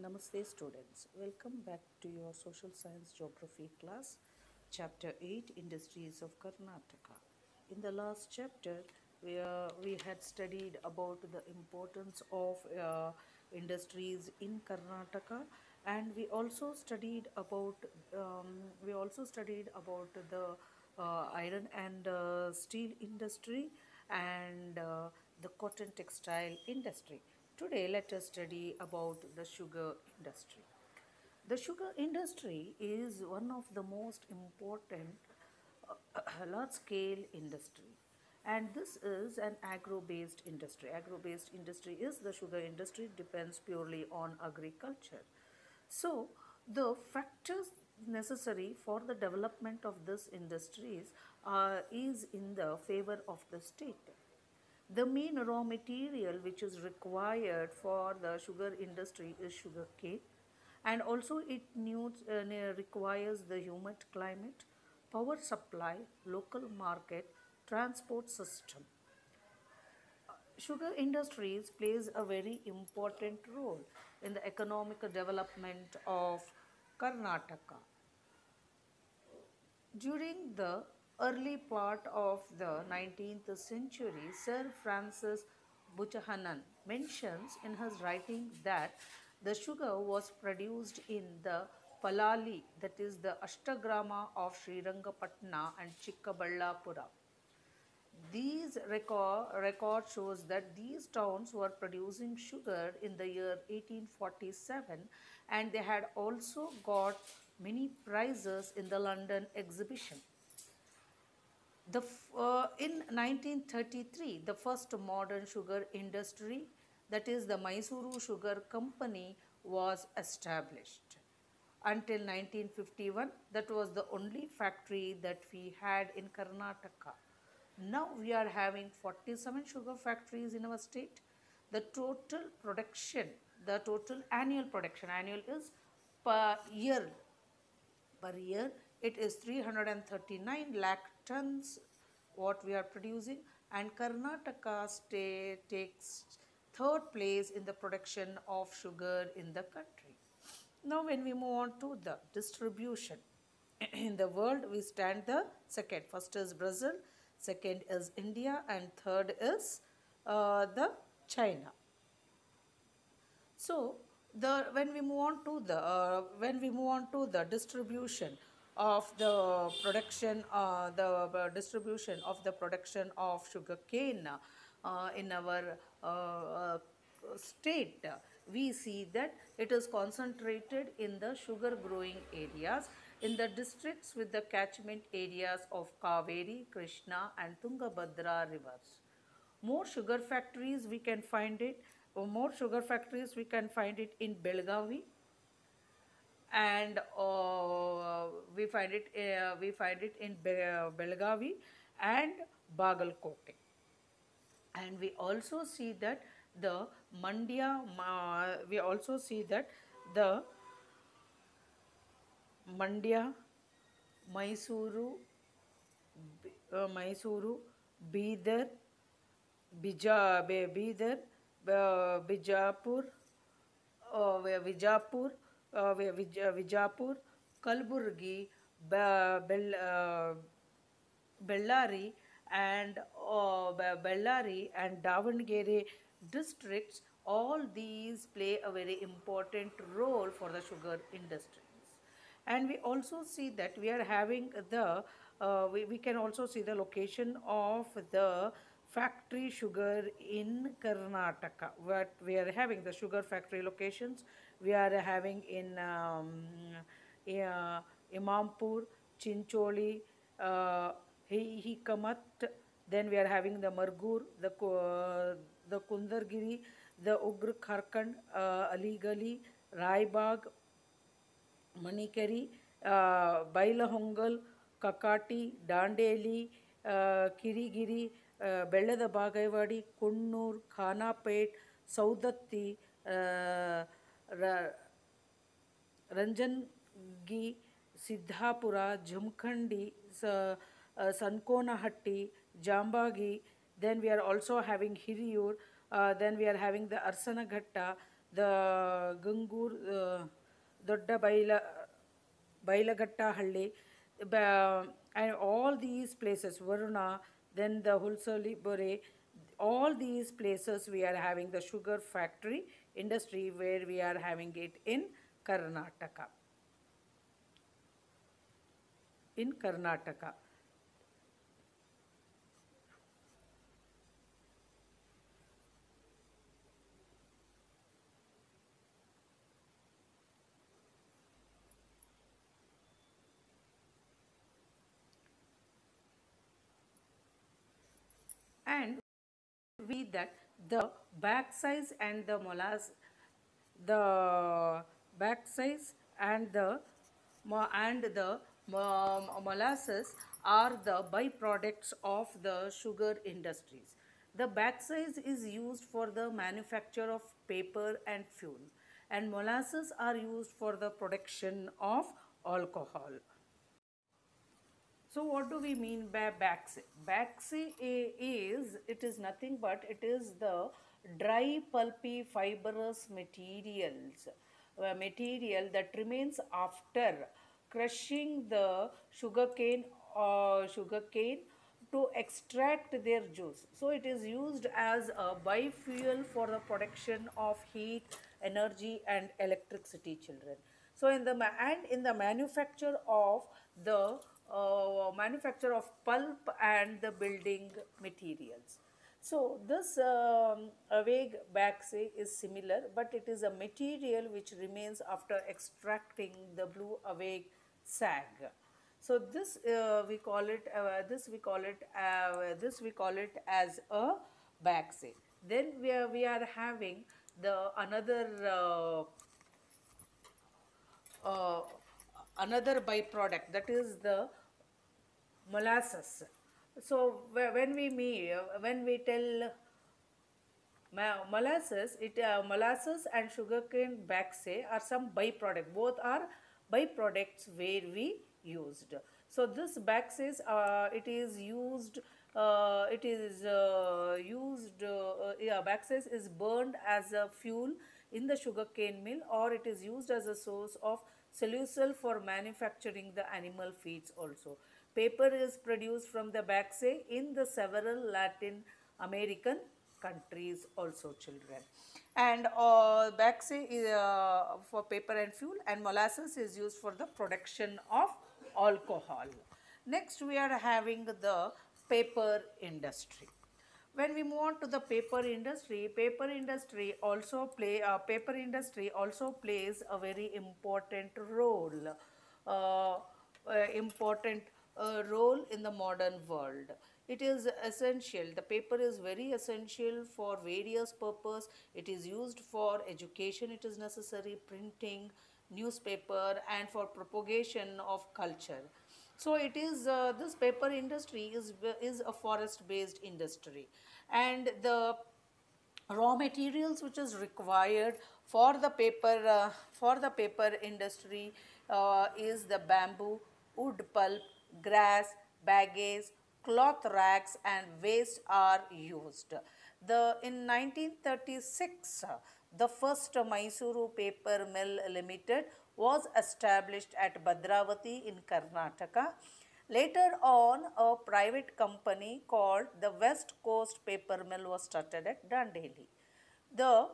Namaste students, welcome back to your social science geography class, chapter 8 Industries of Karnataka. In the last chapter, we had studied about the importance of industries in Karnataka, and we also studied about the iron and steel industry and the cotton textile industry. Today, let us study about the sugar industry. The sugar industry is one of the most important large scale industry, and this is an agro based industry. Agro based industry is the sugar industry, depends purely on agriculture. So, the factors necessary for the development of this industries is in the favor of the state. The main raw material which is required for the sugar industry is sugar cane, and also it requires the humid climate, power supply, local market, transport system. Sugar industries plays a very important role in the economic development of Karnataka. During the early part of the 19th century, Sir Francis Buchanan mentions in his writing that the sugar was produced in the Palali, that is the Ashtagrama of Srirangapatna and Chikkaballapura. These record shows that these towns were producing sugar in the year 1847, and they had also got many prizes in the London exhibition. In 1933, the first modern sugar industry, that is the Mysuru Sugar Company, was established. Until 1951, that was the only factory that we had in Karnataka. Now we are having 47 sugar factories in our state. The total production, the total annual production, annual is per year, it is 339 lakh tons what we are producing, and Karnataka state takes third place in the production of sugar in the country. Now when we move on to the distribution, in the world we stand the second. First is Brazil, second is India, and third is the China. So when we move on to the distribution of the production, distribution of the production of sugar cane in our state, we see that it is concentrated in the sugar growing areas in the districts with the catchment areas of Kaveri, Krishna and Tungabhadra rivers. More sugar factories we can find it in Belgavi, and we find it in Belgavi and Bagalkote. And we also see that the Mandya, Mysuru, Bidar, Bijapur, Vijapur, Kalburgi, Bellary and Davangere districts. All these play a very important role for the sugar industries. And we also see that we are having we can also see the location of the factory sugar in Karnataka. What we are having the sugar factory locations, we are having in Imampur, Chincholi, Hikamat, then we are having the Margur, the Kundargiri, the Ugr Kharkand, Aligali, Raibag, Manikeri, Bailahongal, Kakati, Dandeli, Kirigiri, Bellada Bagaiwadi, Kunnur, Khanapet, Saudatti, Ranjangi, Siddhapura, Jumkhandi, Sankonahatti, Jambagi. Then we are also having Hiriyur. Then we are having the Arsanaghatta, the Gungur, Dodda Bailagattahalli, and all these places, Varuna, then the Hulsali Bore, all these places we are having the sugar factory industry where we are having it in Karnataka. In Karnataka. And we that the back size and the back size and the molasses are the byproducts of the sugar industries. The back size is used for the manufacture of paper and fuel, and molasses are used for the production of alcohol. So what do we mean by Baxi? Baxi is, it is nothing but it is the dry pulpy fibrous material that remains after crushing the sugarcane to extract their juice. So it is used as a biofuel for the production of heat, energy and electricity, children. So in the manufacture of pulp and the building materials. So this awag baxe is similar, but it is a material which remains after extracting the blue awag sag. So this we call it as a baxe. Then we are having the uh, another byproduct, that is the molasses. So when we tell molasses and sugarcane baxe are some byproduct. Both are byproducts where we used. So this baxes, it is used. Yeah, baxes is burned as a fuel in the sugarcane mill, or it is used as a source of cellulose for manufacturing the animal feeds also. Paper is produced from the baxe in the several Latin American countries also, children. And baxe is for paper and fuel, and molasses is used for the production of alcohol. Next we are having the paper industry. When we move on to the paper industry also plays a very uh, important role in the modern world. It is essential. The paper is very essential for various purpose. It is used for education. It is necessary printing, newspaper, and for propagation of culture. So it is this paper industry is a forest based industry, and the raw materials which is required for the paper industry is the bamboo, wood pulp, grass, baggage, cloth racks and waste are used. In 1936, the first Mysuru paper mill limited was established at Bhadravati in Karnataka. Later on, a private company called the West Coast Paper Mill was started at Dandeli. The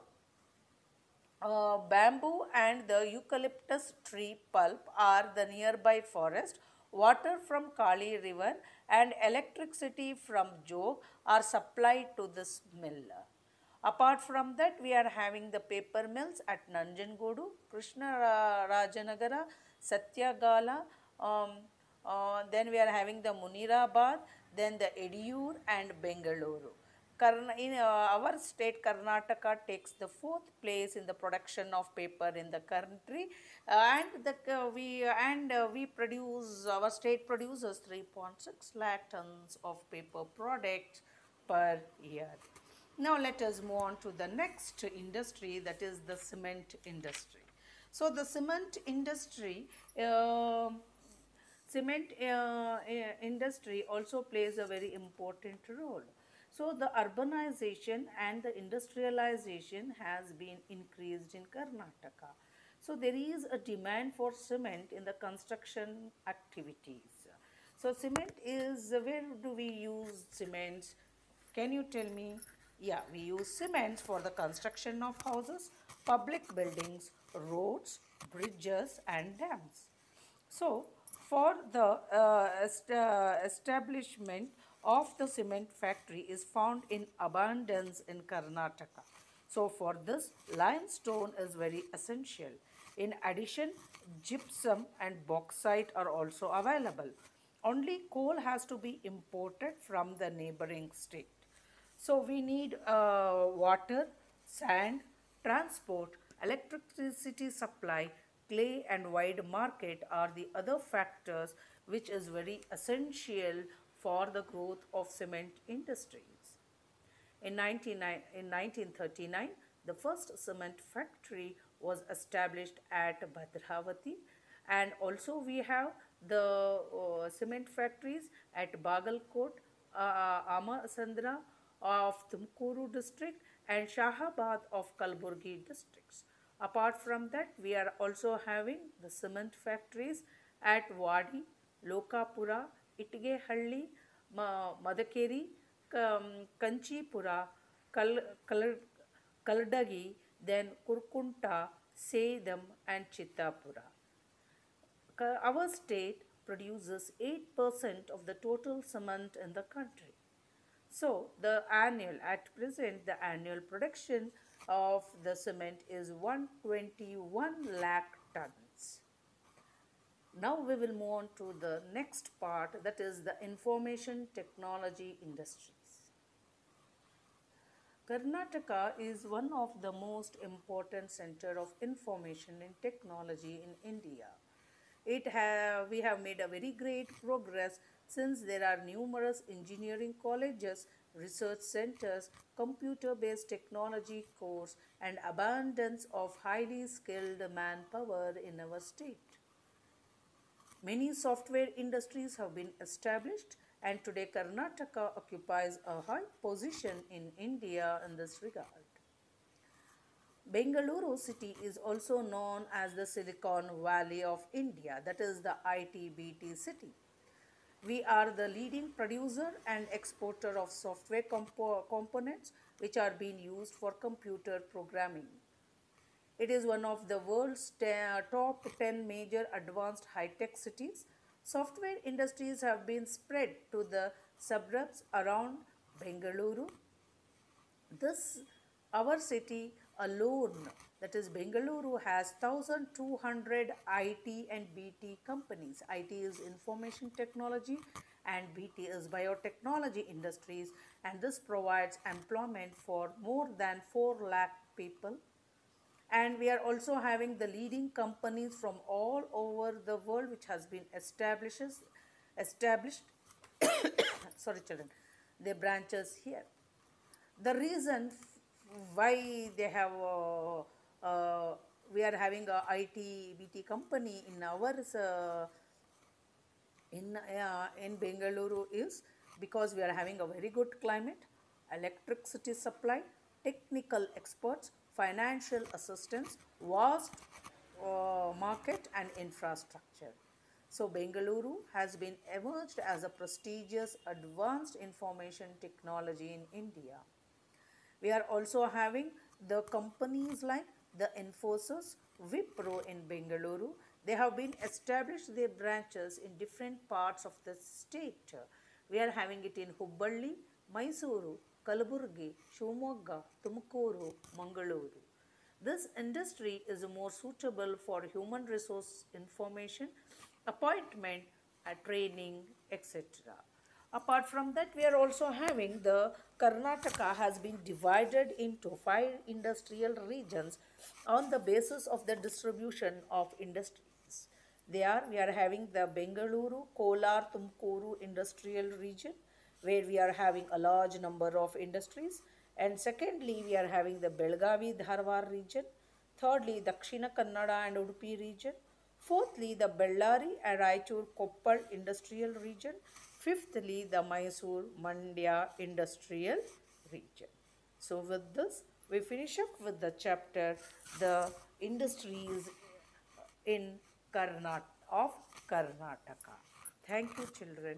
bamboo and the eucalyptus tree pulp are the nearby forest. Water from Kali river and electricity from Jog are supplied to this mill. Apart from that, we are having the paper mills at Nanjangodu, Krishna Rajanagara, Satyagala, then we are having the Munirabad, then the Ediyur and Bengaluru. In our state, Karnataka takes the fourth place in the production of paper in the country, we produce, our state produces 3.6 lakh tons of paper products per year. Now let us move on to the next industry, that is the cement industry. So the cement industry also plays a very important role. So the urbanization and the industrialization has been increased in Karnataka. So there is a demand for cement in the construction activities. So cement is, where do we use cement? Can you tell me? Yeah, we use cement for the construction of houses, public buildings, roads, bridges and dams. So, for the establishment of the cement factory is found in abundance in Karnataka. So, for this, limestone is very essential. In addition, gypsum and bauxite are also available. Only coal has to be imported from the neighboring state. So we need water, sand, transport, electricity supply, clay and wide market are the other factors which is very essential for the growth of cement industries. In 1939, the first cement factory was established at Bhadravati, and also we have the cement factories at Bagalkot, Amasandra of Tumkuru district and Shahabad of Kalburgi districts. Apart from that, we are also having the cement factories at Wadi, Lokapura, Itgehalli, Madakeri, Kanchipura, Kaldagi, then Kurkunta, Sedam and Chittapura. Our state produces 8% of the total cement in the country. So, at present, the annual production of the cement is 121 lakh tons. Now we will move on to the next part, that is the information technology industries. Karnataka is one of the most important center of information and technology in India. We have made a very great progress since there are numerous engineering colleges, research centers, computer-based technology course and abundance of highly skilled manpower in our state. Many software industries have been established and today Karnataka occupies a high position in India in this regard. Bengaluru city is also known as the Silicon Valley of India, that is the IT-BT city. We are the leading producer and exporter of software components which are being used for computer programming. It is one of the world's top 10 major advanced high-tech cities. Software industries have been spread to the suburbs around Bengaluru. Our city alone, that is Bengaluru, has 1,200 IT and BT companies. IT is information technology and BT is biotechnology industries, and this provides employment for more than 4 lakh people. And we are also having the leading companies from all over the world which has been established sorry children, their branches here. The reason why they have we are having a IT BT company in our in Bengaluru is because we are having a very good climate, electricity supply, technical experts, financial assistance, vast market and infrastructure. So Bengaluru has been emerged as a prestigious advanced information technology in India. We are also having the companies like the Infosys, Wipro in Bengaluru. They have been established their branches in different parts of the state. We are having it in Hubballi, Mysuru, Kalaburgi, Shivamogga, Tumkuru, Mangaluru. This industry is more suitable for human resource information, appointment, training, etc. Apart from that, we are also having the Karnataka has been divided into 5 industrial regions on the basis of the distribution of industries. We are having the Bengaluru, Kolar, Tumkuru industrial region where we are having a large number of industries. And secondly, we are having the Belgavi, Dharwar region. Thirdly, Dakshina Kannada and Udupi region. Fourthly, the Bellary and Raichur Koppal industrial region. Fifthly, the Mysore Mandya Industrial Region. So with this, we finish up with the chapter, the industries in of Karnataka. Thank you, children.